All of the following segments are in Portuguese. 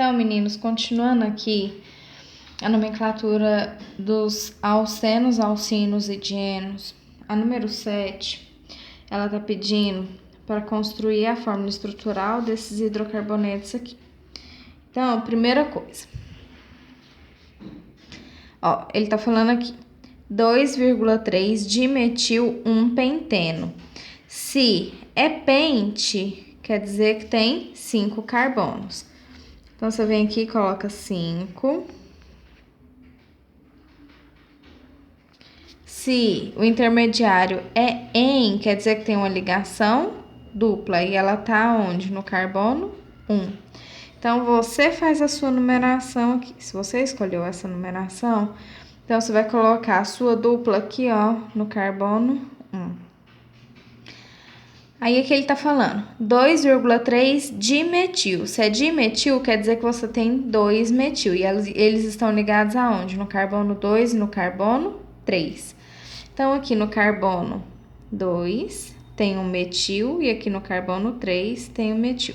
Então, meninos, continuando aqui a nomenclatura dos alcenos, alcinos e dienos, a número 7, ela está pedindo para construir a fórmula estrutural desses hidrocarbonetos aqui. Então, primeira coisa, ó, ele está falando aqui 2,3 dimetil 1-penteno. Se é pente, quer dizer que tem 5 carbonos. Então, você vem aqui e coloca 5. Se o intermediário é em, quer dizer que tem uma ligação dupla e ela tá onde? No carbono 1. Então, você faz a sua numeração aqui. Se você escolheu essa numeração, então você vai colocar a sua dupla aqui, ó, no carbono 1. Aí aqui ele tá falando 2,3 dimetil. Se é dimetil, quer dizer que você tem 2 metil. E eles estão ligados aonde? No carbono 2 e no carbono 3. Então, aqui no carbono 2 tem um metil e aqui no carbono 3 tem um metil.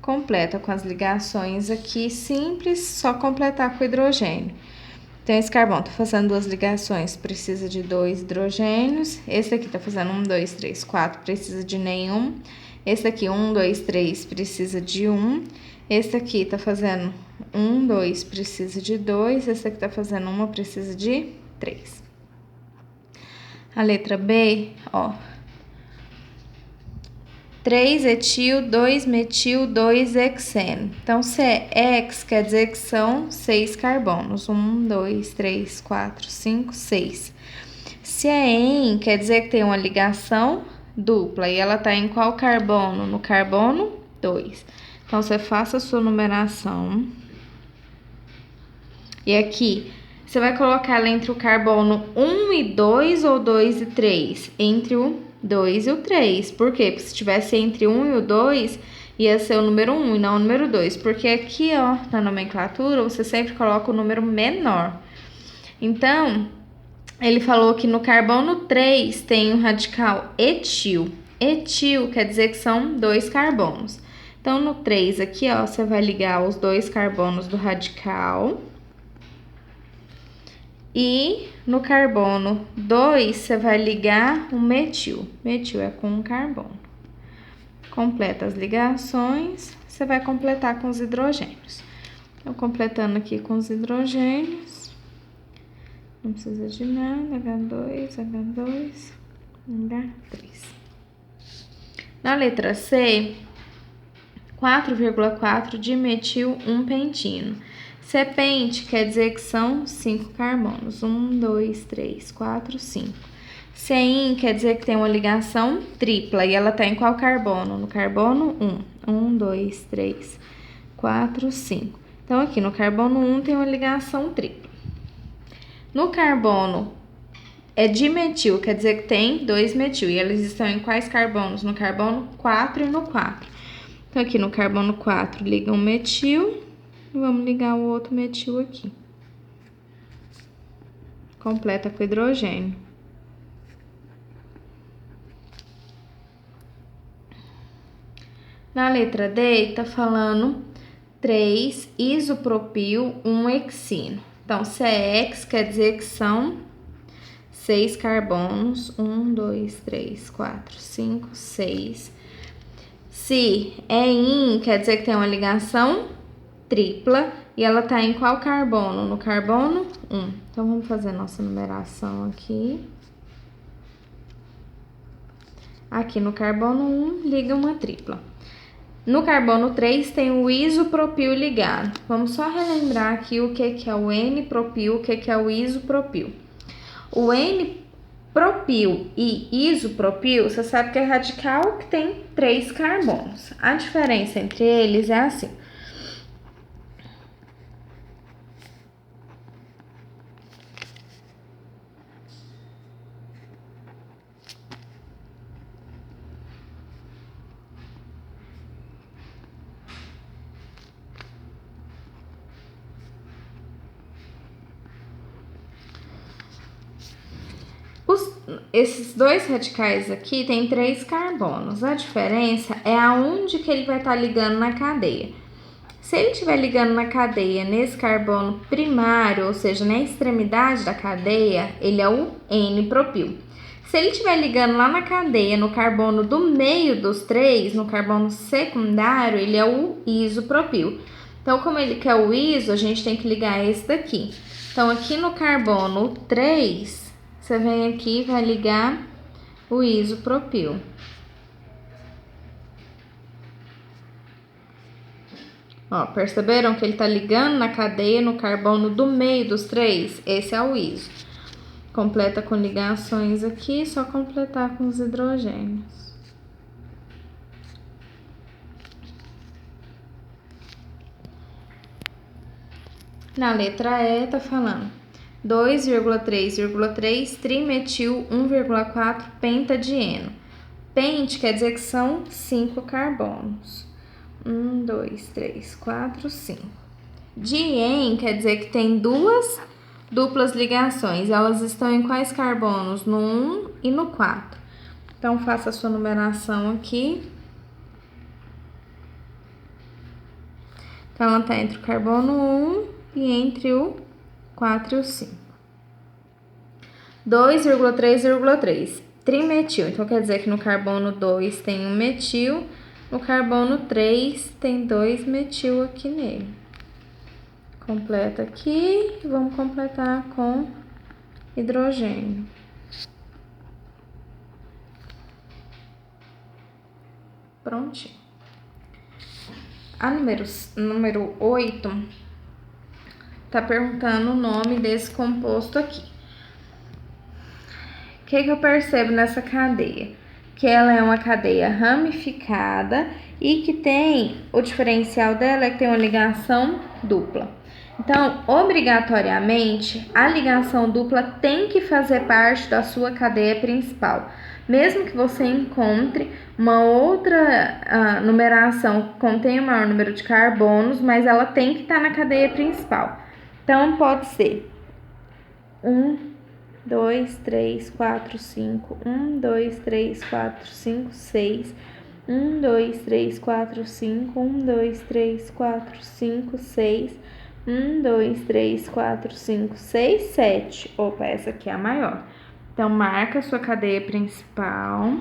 Completa com as ligações aqui simples, só completar com o hidrogênio. Então, esse carbono tá fazendo 2 ligações, precisa de 2 hidrogênios. Esse aqui tá fazendo 1, 2, 3, 4, precisa de nenhum. Esse aqui, 1, 2, 3, precisa de 1. Esse aqui tá fazendo 1, 2, precisa de 2. Esse aqui tá fazendo 1, precisa de 3. A letra B, ó. 3 etil, 2 metil, 2 hexeno. Então, se é hex, quer dizer que são 6 carbonos. 1, 2, 3, 4, 5, 6. Se é em, quer dizer que tem uma ligação dupla. E ela tá em qual carbono? No carbono 2. Então, você faça a sua numeração. E aqui, você vai colocar ela entre o carbono 1 e 2 ou 2 e 3? Entre o 2 e o 3. Por quê? Porque se tivesse entre 1 e o 2, ia ser o número 1 e não o número 2. Porque aqui, ó, na nomenclatura, você sempre coloca o número menor. Então, ele falou que no carbono 3 tem um radical etil. Etil quer dizer que são 2 carbonos. Então, no 3 aqui, ó, você vai ligar os 2 carbonos do radical. E no carbono 2, você vai ligar o metil. Metil é com um carbono. Completa as ligações, você vai completar com os hidrogênios. Então, completando aqui com os hidrogênios. Não precisa de nada, H2, H2, H3. Na letra C, 4,4 dimetil 1-penteno. Se é pente, quer dizer que são 5 carbonos. 1, 2, 3, 4, 5. Se é in, quer dizer que tem uma ligação tripla. E ela tá em qual carbono? No carbono 1. 1, 2, 3, 4, 5. Então, aqui no carbono 1 tem uma ligação tripla. No carbono é dimetil, quer dizer que tem 2 metil. E eles estão em quais carbonos? No carbono 4 e no 4. Então, aqui no carbono 4 liga um metil. E vamos ligar o outro metil aqui. Completa com hidrogênio. Na letra D, tá falando 3 isopropil 1-hexino. Então, se é hex, quer dizer que são 6 carbonos. 1, 2, 3, 4, 5, 6. Se é in, quer dizer que tem uma ligação tripla, e ela tá em qual carbono? No carbono 1. Então, vamos fazer nossa numeração aqui. Aqui no carbono 1, liga uma tripla. No carbono 3, tem o isopropil ligado. Vamos só relembrar aqui o que é o N-propil, o que é o isopropil. O N-propil e isopropil, você sabe que é radical que tem 3 carbonos. A diferença entre eles é assim. Esses 2 radicais aqui tem 3 carbonos. A diferença é aonde que ele vai estar ligando na cadeia. Se ele estiver ligando na cadeia nesse carbono primário, ou seja, na extremidade da cadeia, ele é o N-propil. Se ele estiver ligando lá na cadeia, no carbono do meio dos três, no carbono secundário, ele é o isopropil. Então, como ele quer o iso, a gente tem que ligar esse daqui. Então, aqui no carbono 3, você vem aqui e vai ligar o isopropil. Ó, perceberam que ele tá ligando na cadeia no carbono do meio dos três? Esse é o iso. Completa com ligações aqui, só completar com os hidrogênios. Na letra E, tá falando 2,3,3 trimetil 1,4 pentadieno. Pente quer dizer que são 5 carbonos. 1, 2, 3, 4, 5. Dien quer dizer que tem duas duplas ligações. Elas estão em quais carbonos? No 1 e no 4. Então, faça a sua numeração aqui. Então, ela está entre o carbono 1 e entre o 4 e o 5. 2,3,3. Trimetil. Então, quer dizer que no carbono 2 tem um metil, no carbono 3 tem 2 metil aqui nele. Completa aqui e vamos completar com hidrogênio. Prontinho. A número 8 tá perguntando o nome desse composto aqui. O que eu percebo nessa cadeia? Que ela é uma cadeia ramificada e que tem, o diferencial dela é que tem uma ligação dupla. Então, obrigatoriamente, a ligação dupla tem que fazer parte da sua cadeia principal. Mesmo que você encontre uma outra numeração que contém o maior número de carbonos, mas ela tem que estar na cadeia principal. Então, pode ser 1, 2, 3, 4, 5, 1, 2, 3, 4, 5, 6, 1, 2, 3, 4, 5, 1, 2, 3, 4, 5, 6, 1, 2, 3, 4, 5, 6, 7. Opa, essa aqui é a maior. Então, marca a sua cadeia principal.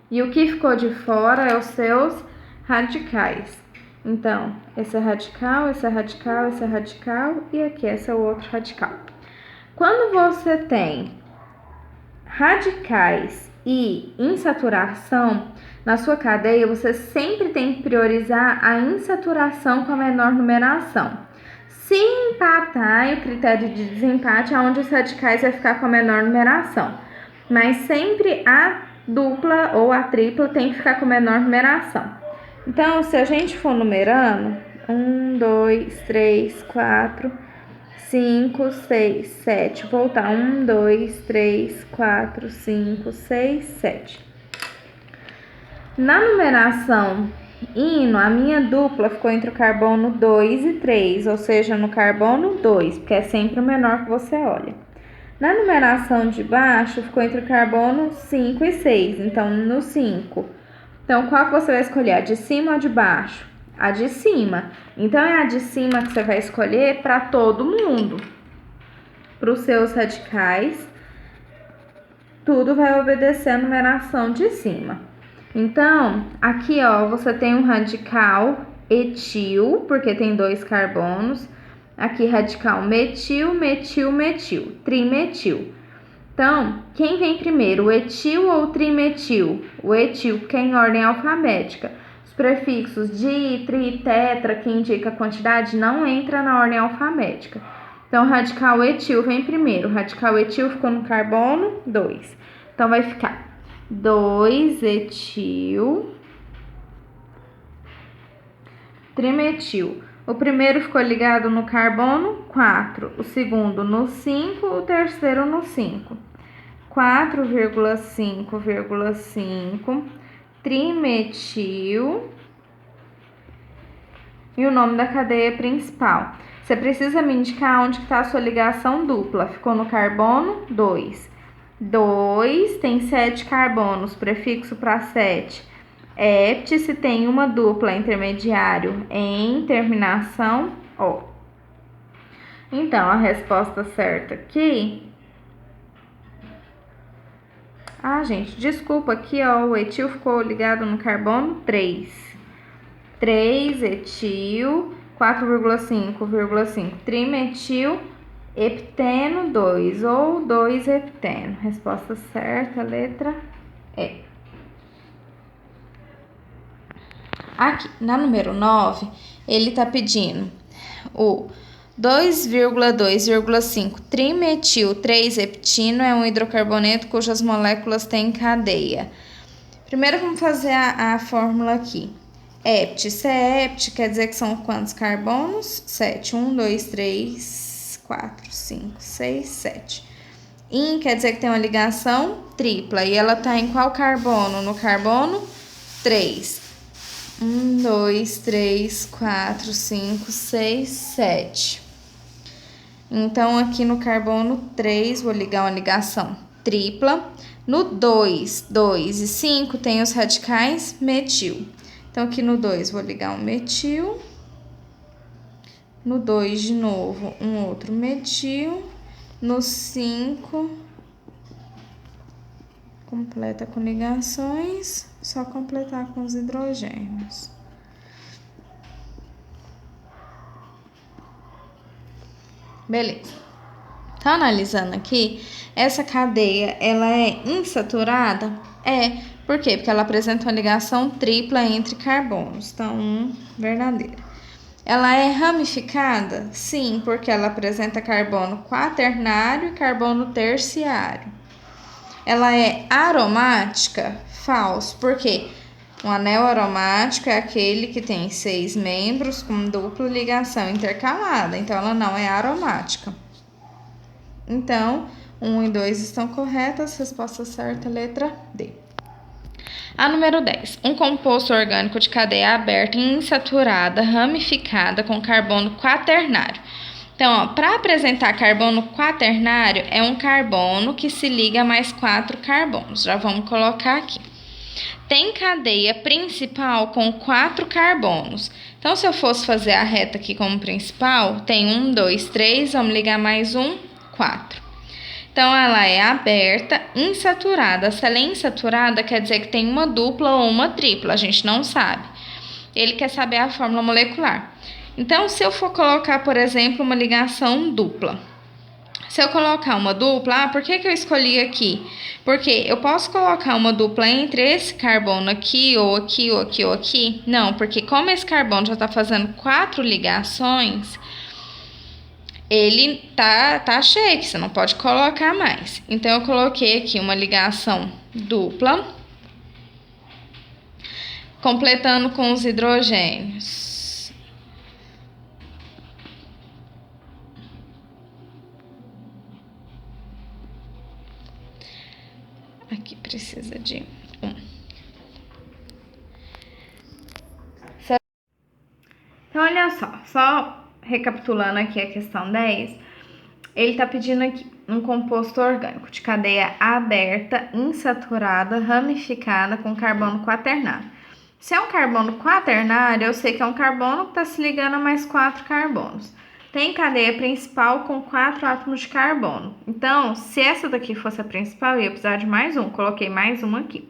E o que ficou de fora é os seus radicais. Então, esse é radical, esse é radical, esse é radical e aqui esse é o outro radical. Quando você tem radicais e insaturação na sua cadeia, você sempre tem que priorizar a insaturação com a menor numeração. Se empatar, o critério de desempate é onde os radicais vai ficar com a menor numeração. Mas sempre a dupla ou a tripla tem que ficar com a menor numeração. Então, se a gente for numerando, 1, 2, 3, 4, 5, 6, 7. Voltar, 1, 2, 3, 4, 5, 6, 7. Na numeração hino, a minha dupla ficou entre o carbono 2 e 3, ou seja, no carbono 2, porque é sempre o menor que você olha. Na numeração de baixo, ficou entre o carbono 5 e 6, então no 5. Então, qual que você vai escolher? A de cima ou a de baixo? A de cima. Então, é a de cima que você vai escolher para todo mundo. Para os seus radicais, tudo vai obedecer a numeração de cima. Então, aqui, ó, você tem um radical etil, porque tem 2 carbonos. Aqui, radical metil, metil, metil, trimetil. Então, quem vem primeiro, o etil ou o trimetil? O etil, porque é em ordem alfabética. Os prefixos di, tri, tetra, que indica a quantidade, não entra na ordem alfabética. Então, o radical etil vem primeiro. O radical etil ficou no carbono 2. Então, vai ficar 2 etil, trimetil. O primeiro ficou ligado no carbono 4, o segundo no 5, o terceiro no 5. 4,5,5 trimetil e o nome da cadeia principal. Você precisa me indicar onde está a sua ligação dupla. Ficou no carbono 2. 2 tem 7 carbonos, prefixo para 7. Hept, se tem uma dupla intermediário em terminação O. Então, a resposta certa aqui... gente, desculpa, aqui, ó, o etil ficou ligado no carbono 3. 3 etil, 4,5,5 trimetil, hepteno 2 ou 2 hepteno. Resposta certa, letra E. Aqui, na número 9, ele tá pedindo o 2,2,5 trimetil 3-heptino é um hidrocarboneto cujas moléculas têm cadeia. Primeiro vamos fazer a fórmula aqui. Hept, se é hept, quer dizer que são quantos carbonos? 7. 1, 2, 3, 4, 5, 6, 7. In quer dizer que tem uma ligação tripla. E ela tá em qual carbono? No carbono 3. 1, 2, 3, 4, 5, 6, 7. Então, aqui no carbono 3, vou ligar uma ligação tripla. No 2, 2 e 5 tem os radicais metil. Então, aqui no 2 vou ligar um metil. No 2 de novo, um outro metil. No 5, completa com ligações, só completar com os hidrogênios. Beleza. Então, analisando aqui, essa cadeia, ela é insaturada? É. Por quê? Porque ela apresenta uma ligação tripla entre carbonos. Então, verdadeira. Ela é ramificada? Sim, porque ela apresenta carbono quaternário e carbono terciário. Ela é aromática? Falso. Por quê? Um anel aromático é aquele que tem 6 membros com dupla ligação intercalada. Então, ela não é aromática. Então, 1 e 2 estão corretas. Resposta certa, letra D. A número 10. Um composto orgânico de cadeia aberta insaturada, ramificada com carbono quaternário. Então, para apresentar carbono quaternário, é um carbono que se liga a mais 4 carbonos. Já vamos colocar aqui. Tem cadeia principal com 4 carbonos. Então, se eu fosse fazer a reta aqui como principal, tem 1, 2, 3, vamos ligar mais 1, 4. Então, ela é aberta, insaturada. Se ela é insaturada, quer dizer que tem uma dupla ou uma tripla, a gente não sabe. Ele quer saber a fórmula molecular. Então, se eu for colocar, por exemplo, uma ligação dupla. Se eu colocar uma dupla, por que eu escolhi aqui? Porque eu posso colocar uma dupla entre esse carbono aqui, ou aqui, ou aqui, ou aqui? Não, porque como esse carbono já está fazendo 4 ligações, ele tá cheio, que você não pode colocar mais. Então, eu coloquei aqui uma ligação dupla, completando com os hidrogênios. Aqui precisa de 1. Então, olha só recapitulando aqui a questão 10, ele está pedindo aqui um composto orgânico de cadeia aberta, insaturada, ramificada com carbono quaternário. Se é um carbono quaternário, eu sei que é um carbono que está se ligando a mais 4 carbonos. Tem cadeia principal com 4 átomos de carbono. Então, se essa daqui fosse a principal, eu ia precisar de mais um. Coloquei mais um aqui.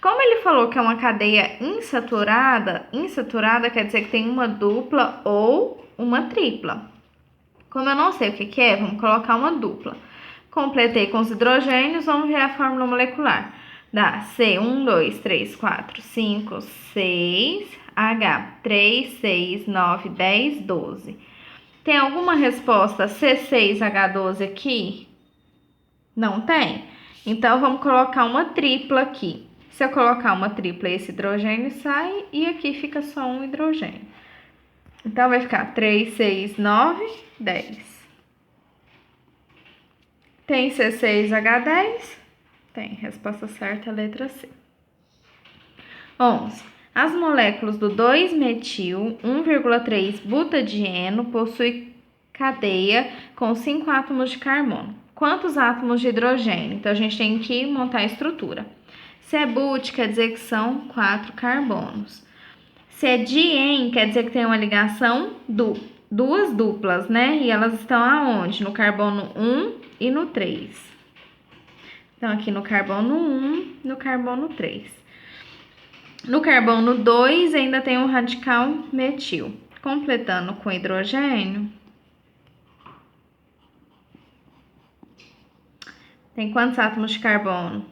Como ele falou que é uma cadeia insaturada, insaturada quer dizer que tem uma dupla ou uma tripla. Como eu não sei o que é, vamos colocar uma dupla. Completei com os hidrogênios, vamos ver a fórmula molecular. Dá C1, 2, 3, 4, 5, 6, H, 3, 6, 9, 10, 12. Tem alguma resposta C6H12 aqui? Não tem? Então, vamos colocar uma tripla aqui. Se eu colocar uma tripla, esse hidrogênio sai e aqui fica só um hidrogênio. Então, vai ficar 3, 6, 9, 10. Tem C6H10? Tem. Resposta certa, letra C. 11. As moléculas do 2-metil 1,3-butadieno possuem cadeia com 5 átomos de carbono. quantos átomos de hidrogênio? Então, a gente tem que montar a estrutura. Se é but, quer dizer que são 4 carbonos. Se é dien, quer dizer que tem uma ligação duas duplas, né? E elas estão aonde? No carbono 1 e no 3. Então, aqui no carbono 1, no carbono 3. No carbono 2, ainda tem um radical metil. Completando com hidrogênio, tem quantos átomos de carbono?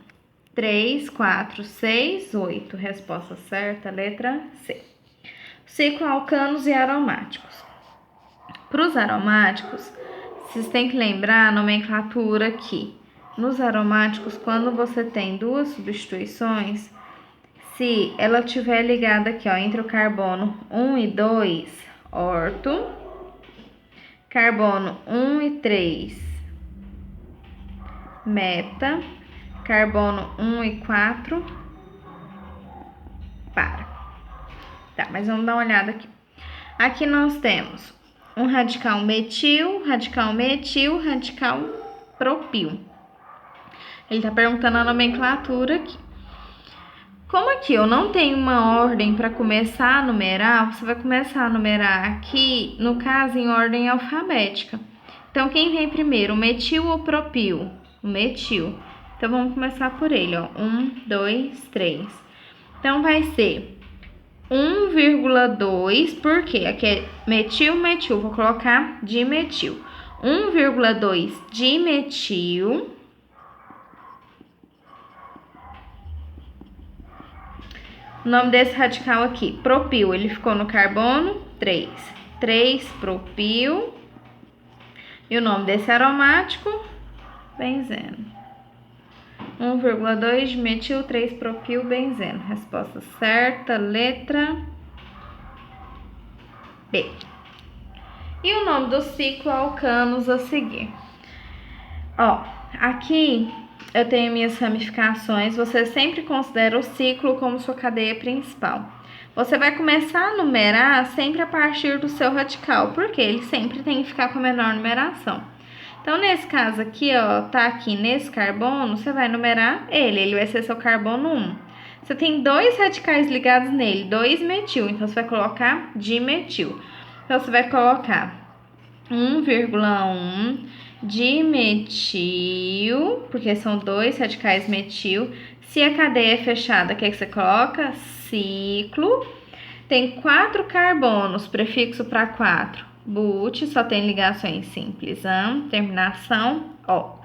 3, 4, 6, 8. Resposta certa, letra C. Ciclo alcanos e aromáticos. Para os aromáticos, vocês têm que lembrar a nomenclatura aqui. Nos aromáticos, quando você tem duas substituições, se ela estiver ligada aqui, ó, entre o carbono 1 e 2, orto, carbono 1 e 3, meta, carbono 1 e 4, para. Tá, mas vamos dar uma olhada aqui. Aqui nós temos um radical metil, radical metil, radical propil. Ele tá perguntando a nomenclatura aqui. Como aqui eu não tenho uma ordem para começar a numerar, você vai começar a numerar aqui, no caso, em ordem alfabética. Então, quem vem primeiro, o metil ou propil? O metil. Então, vamos começar por ele, ó. 1, 2, 3. Então, vai ser 1,2, por quê? Aqui é metil, metil, vou colocar dimetil. 1,2 dimetil. O nome desse radical aqui, propil, ele ficou no carbono 3. 3 propil. E o nome desse aromático, benzeno. 1,2 dimetil, 3 propil, benzeno. Resposta certa, letra B. E o nome do ciclo alcanos a seguir. Ó, aqui eu tenho minhas ramificações, você sempre considera o ciclo como sua cadeia principal. Você vai começar a numerar sempre a partir do seu radical, porque ele sempre tem que ficar com a menor numeração. Então, nesse caso aqui, ó, tá aqui nesse carbono, você vai numerar ele vai ser seu carbono 1. Você tem 2 radicais ligados nele, 2 metil, então você vai colocar dimetil. Então, você vai colocar 1,1 dimetil, porque são 2 radicais metil. Se a cadeia é fechada, o que você coloca? Ciclo. Tem 4 carbonos, prefixo para 4. But, só tem ligações simples. Terminação, ó.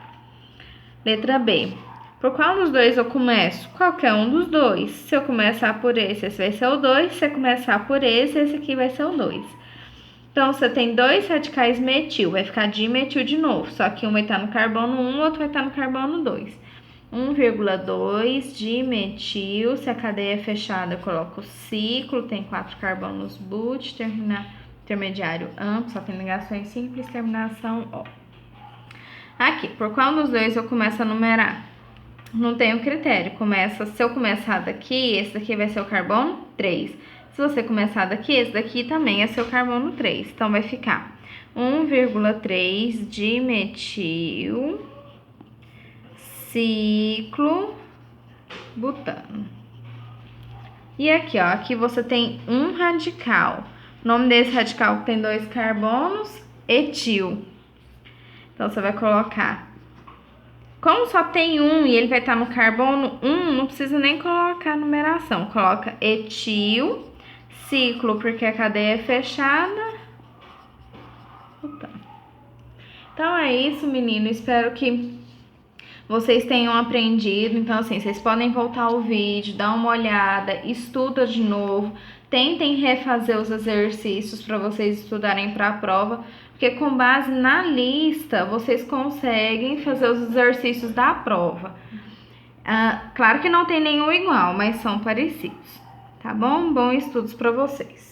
Letra B. Por qual dos dois eu começo? Qualquer um dos dois. Se eu começar por esse vai ser o 2. Se eu começar por esse aqui vai ser o 2. Então, você tem 2 radicais metil, vai ficar dimetil de novo, só que um vai estar no carbono 1, o outro vai estar no carbono 2. 1,2 dimetil, se a cadeia é fechada, eu coloco o ciclo, tem 4 carbonos but, intermediário amplo, só tem ligações simples, terminação O. Aqui, por qual dos dois eu começo a numerar? Não tenho critério, se eu começar daqui, esse daqui vai ser o carbono 3. Se você começar daqui, esse daqui também é seu carbono 3. Então, vai ficar 1,3 dimetil, ciclo, butano. E aqui, ó, aqui você tem um radical. O nome desse radical que tem 2 carbonos, etil. Então, você vai colocar. Como só tem um e ele vai estar no carbono 1, não precisa nem colocar a numeração. Coloca etil, ciclo, porque a cadeia é fechada. Então, é isso, menino. Espero que vocês tenham aprendido. Então, assim, vocês podem voltar ao vídeo, dar uma olhada, estuda de novo. Tentem refazer os exercícios para vocês estudarem para a prova. Porque com base na lista, vocês conseguem fazer os exercícios da prova. Claro que não tem nenhum igual, mas são parecidos. Tá bom? Bons estudos para vocês.